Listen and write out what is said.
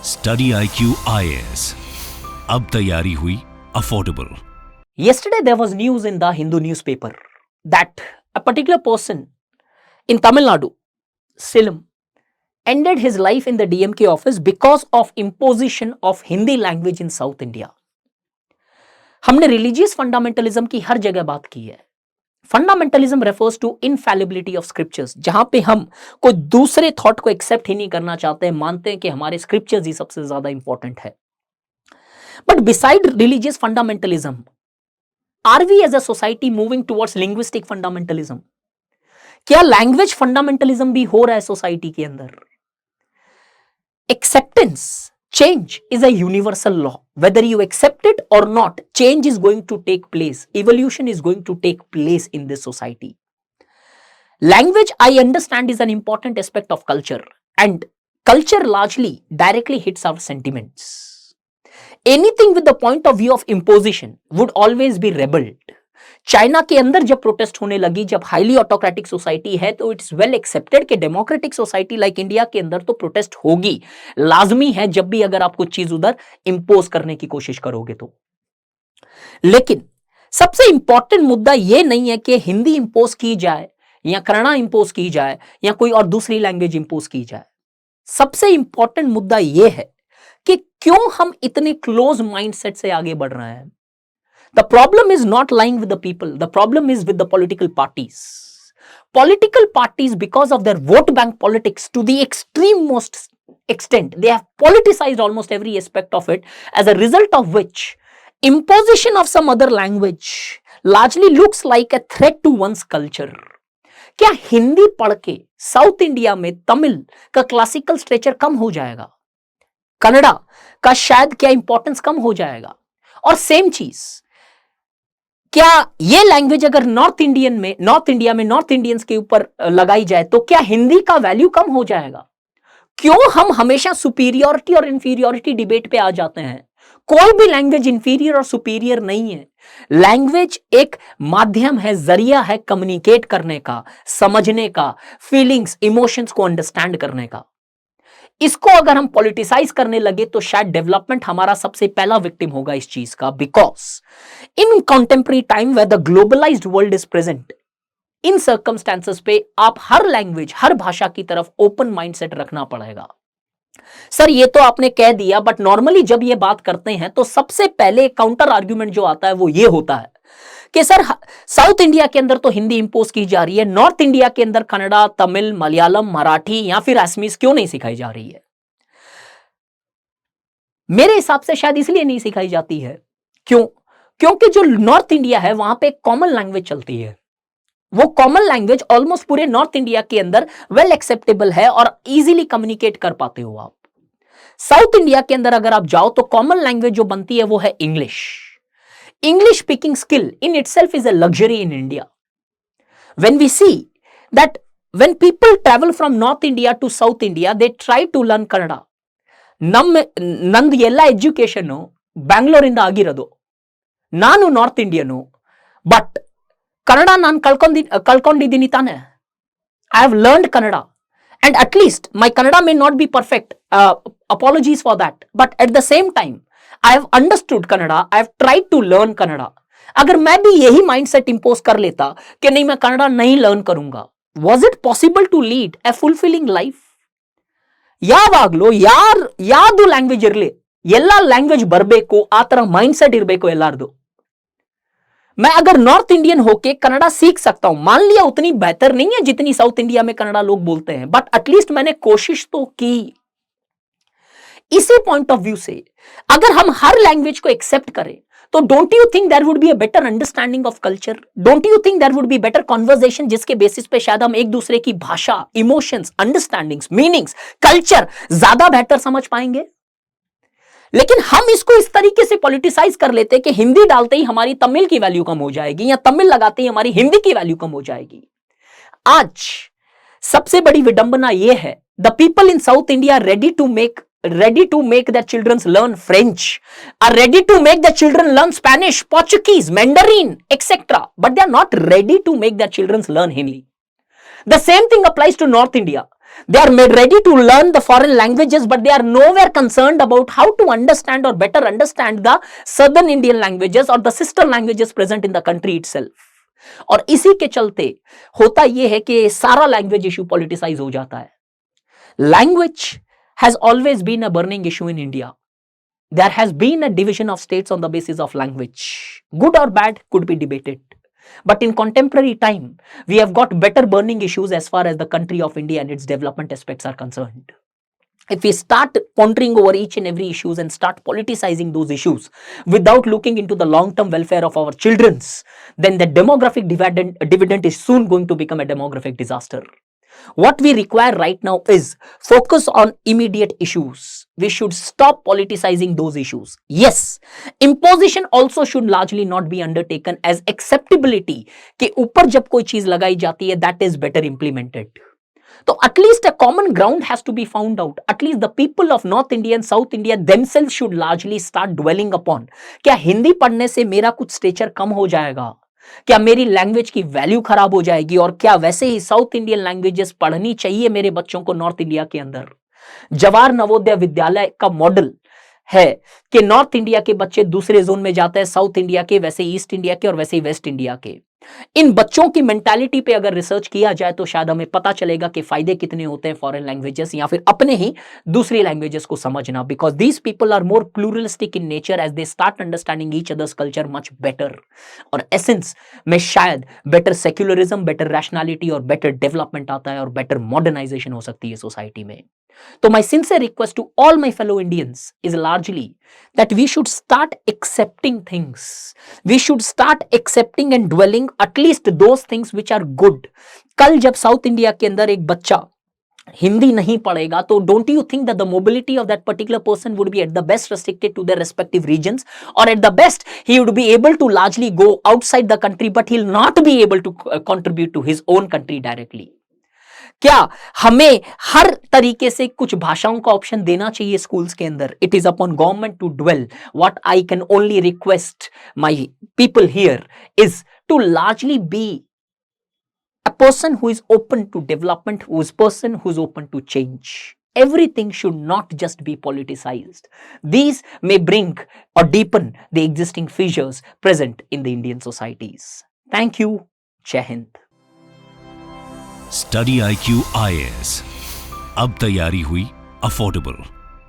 Study IQ IAS. अब तैयारी हुई affordable. Yesterday there was news in the Hindu newspaper that a particular person in Tamil Nadu, Salem, ended his life in the DMK office because of imposition of Hindi language in South India. हमने religious fundamentalism की हर जगह बात की है. Fundamentalism refers to infallibility of scriptures, जहां पे हम कोई दूसरे थॉट को एक्सेप्ट ही नहीं करना चाहते हैं, मानते हैं कि हमारे स्क्रिप्चर्स ही सबसे ज्यादा इंपॉर्टेंट है. But beside religious fundamentalism, are we as a society moving towards linguistic fundamentalism? क्या लैंग्वेज फंडामेंटलिज्म भी हो रहा है सोसाइटी के अंदर? Acceptance, change is a universal law. Whether you accept it or not, change is going to take place. Evolution is going to take place in this society. Language, I understand, is an important aspect of culture, and culture largely directly hits our sentiments. Anything with the point of view of imposition would always be rebelled. China के अंदर जब protest होने लगी, जब highly autocratic society है, तो it's well accepted कि democratic society like India के अंदर तो प्रोटेस्ट होगी, लाजमी है जब भी अगर आप कुछ चीज उधर इंपोज करने की कोशिश करोगे तो. लेकिन सबसे इंपॉर्टेंट मुद्दा यह नहीं है कि हिंदी इंपोज की जाए या कन्नड़ा इंपोज की जाए या कोई और दूसरी लैंग्वेज इंपोज की जाए. सबसे इंपॉर्टेंट मुद्दा यह है कि क्यों हम इतने क्लोज माइंडसेट से आगे बढ़ रहे हैं. The problem is not lying with the people. The problem is with the political parties. Political parties, because of their vote bank politics to the extreme-most extent, they have politicized almost every aspect of it, as a result of which imposition of some other language largely looks like a threat to one's culture. क्या हिंदी पढ़ के south India में तमिल का classical stretcher कम हो जाएगा? कन्नड़ा का शायद क्या इंपॉर्टेंस कम हो जाएगा? और सेम चीज, क्या ये लैंग्वेज अगर नॉर्थ इंडिया में नॉर्थ इंडियंस के ऊपर लगाई जाए तो क्या हिंदी का वैल्यू कम हो जाएगा? क्यों हम हमेशा सुपीरियरिटी और इंफीरियरिटी डिबेट पे आ जाते हैं? कोई भी लैंग्वेज इंफीरियर और सुपीरियर नहीं है. लैंग्वेज एक माध्यम है, जरिया है कम्युनिकेट करने का, समझने का, फीलिंग्स, इमोशंस को अंडरस्टैंड करने का. इसको अगर हम पॉलिटिसाइज करने लगे तो शायद डेवलपमेंट हमारा सबसे पहला विक्टिम होगा इस चीज का. Because in contemporary time where the globalised world is present, in circumstances पे आप हर लैंग्वेज, हर भाषा की तरफ ओपन माइंडसेट रखना पड़ेगा. सर ये तो आपने कह दिया, बट नॉर्मली जब ये बात करते हैं तो सबसे पहले काउंटर आर्ग्यूमेंट जो आता है वो ये होता है कि सर साउथ इंडिया के अंदर तो हिंदी इंपोज की जा रही है, नॉर्थ इंडिया के अंदर कन्नड़ा, तमिल, मलयालम, मराठी या फिर असमीज क्यों नहीं सिखाई जा रही है? मेरे हिसाब से शायद इसलिए नहीं सिखाई जाती है. क्यों? क्योंकि जो नॉर्थ इंडिया है वहां पे कॉमन लैंग्वेज चलती है. वो कॉमन लैंग्वेज ऑलमोस्ट पूरे नॉर्थ इंडिया के अंदर वेल एक्सेप्टेबल है और इजीली कम्युनिकेट कर पाते हो आप. साउथ इंडिया के अंदर अगर आप जाओ तो कॉमन लैंग्वेज जो बनती है वो है English. English speaking skill in itself is a luxury in India. When we see that when people travel from North India to South India, they try to learn Kannada. ನಂದು ಎಲ್ಲ education ಬ್ಯಾಂಗ್ಳೂರಿಂದ ಆಗಿರೋದು. ನಾನು north Indian, but Kannada ನಾನು ಕಳ್ಕೊಂಡಿದ್ದೀನಿ ತಾನೆ. I have learned Kannada and at least my Kannada may not be perfect. Apologies for that. But at the same time, I have understood Kannada. I have tried to learn Kannada. अगर मैं भी यही mindset impose कर लेता कि नहीं मैं कन्नड़ा नहीं लर्न करूंगा, was it possible to lead a fulfilling life? ಯಾವಾಗ್ಲೂ ಯಾವುದು ಲ್ಯಾಂಗ್ವೇಜ್ ಇರಲಿ, ಎಲ್ಲ ಲ್ಯಾಂಗ್ವೇಜ್ ಬರಬೇಕು, ಆ ತರ माइंडसेट इरಬೇಕು ಎಲ್ಲಾರ್ದು. मैं अगर नॉर्थ इंडियन होके कन्नड़ा सीख सकता हूं, मान लिया उतनी बेहतर नहीं है जितनी साउथ इंडिया में कन्नड़ा लोग बोलते हैं, बट एटलीस्ट मैंने कोशिश तो की. इसी पॉइंट ऑफ व्यू से अगर हम हर लैंग्वेज को एक्सेप्ट करें तो don't you think there would be a better understanding of culture? Don't you think there would be better conversation जिसके बेसिस पे शायद हम एक दूसरे की भाषा, इमोशंस, अंडरस्टैंडिंग्स, मीनिंग्स, कल्चर ज्यादा बेहतर समझ पाएंगे? लेकिन हम इसको इस तरीके से पॉलिटिसाइज कर लेते हैं कि हिंदी डालते ही हमारी तमिल की वैल्यू कम हो जाएगी या तमिल लगाते ही हमारी हिंदी की वैल्यू कम हो जाएगी. आज सबसे बड़ी विडंबना यह है, the people in south India ready to make their children learn French, are ready to make their children learn Spanish, Portuguese, Mandarin, etc. But they are not ready to make their children learn Hindi. The same thing applies to North India. They are made ready to learn the foreign languages, but they are nowhere concerned about how to understand or better understand the southern Indian languages or the sister languages present in the country itself. और इसी के चलते होता यह है कि सारा language issue politicise हो जाता है. Language has always been a burning issue in India. There has been a division of states on the basis of language. Good or bad could be debated. But in contemporary time, we have got better burning issues as far as the country of India and its development aspects are concerned. If we start pondering over each and every issues and start politicizing those issues without looking into the long-term welfare of our children's, then the demographic dividend is soon going to become a demographic disaster. What we require right now is focus on immediate issues. We should stop politicizing those issues. Yes, imposition also should largely not be undertaken as acceptability के ऊपर जब कोई चीज लगाई जाती है, that is better implemented. So at least a common ground has to be found out. At least the people of North India and South India themselves should largely start dwelling upon. क्या हिंदी पढ़ने से मेरा कुछ stretcher कम हो जाएगा? क्या मेरी language की वैल्यू खराब हो जाएगी? और क्या वैसे ही साउथ इंडियन लैंग्वेजेस पढ़नी चाहिए मेरे बच्चों को नॉर्थ इंडिया के अंदर? जवाहर नवोदय विद्यालय का मॉडल है कि नॉर्थ इंडिया के बच्चे दूसरे जोन में जाते हैं, साउथ इंडिया के, वैसे ईस्ट इंडिया के और वैसे ही वेस्ट इंडिया के. इन बच्चों की मेंटालिटी पे अगर रिसर्च किया जाए तो शायद हमें पता चलेगा कि फायदे कितने होते हैं फॉरेन लैंग्वेजेस या फिर अपने ही दूसरी लैंग्वेजेस को समझना. Because these people are more pluralistic in nature as they start understanding each others culture much better. और एसेंस में शायद बेटर सेक्युलरिज्म, बेटर रैशनैलिटी और बेटर डेवलपमेंट आता है और बेटर मॉडर्नाइजेशन हो सकती है सोसाइटी में. So my sincere request to all my fellow Indians is largely that we should start accepting things. We should start accepting and dwelling at least those things which are good. कल जब south India के अंदर एक बच्चा हिंदी नहीं पढ़ेगा तो don't you think that the mobility of that particular person would be at the best restricted to their respective regions, or at the best he would be able to largely go outside the country but he'll not be able to contribute to his own country directly. क्या हमें हर तरीके से कुछ भाषाओं का option देना चाहिए schools के अंदर? It is upon government to dwell. What I can only request my people here is to largely be a person who is open to development, who is person who is open to change. Everything should not just be politicized. These may bring or deepen the existing fissures present in the Indian societies. Thank you. Jai Hind. Study IQ IAS अब तैयारी हुई affordable.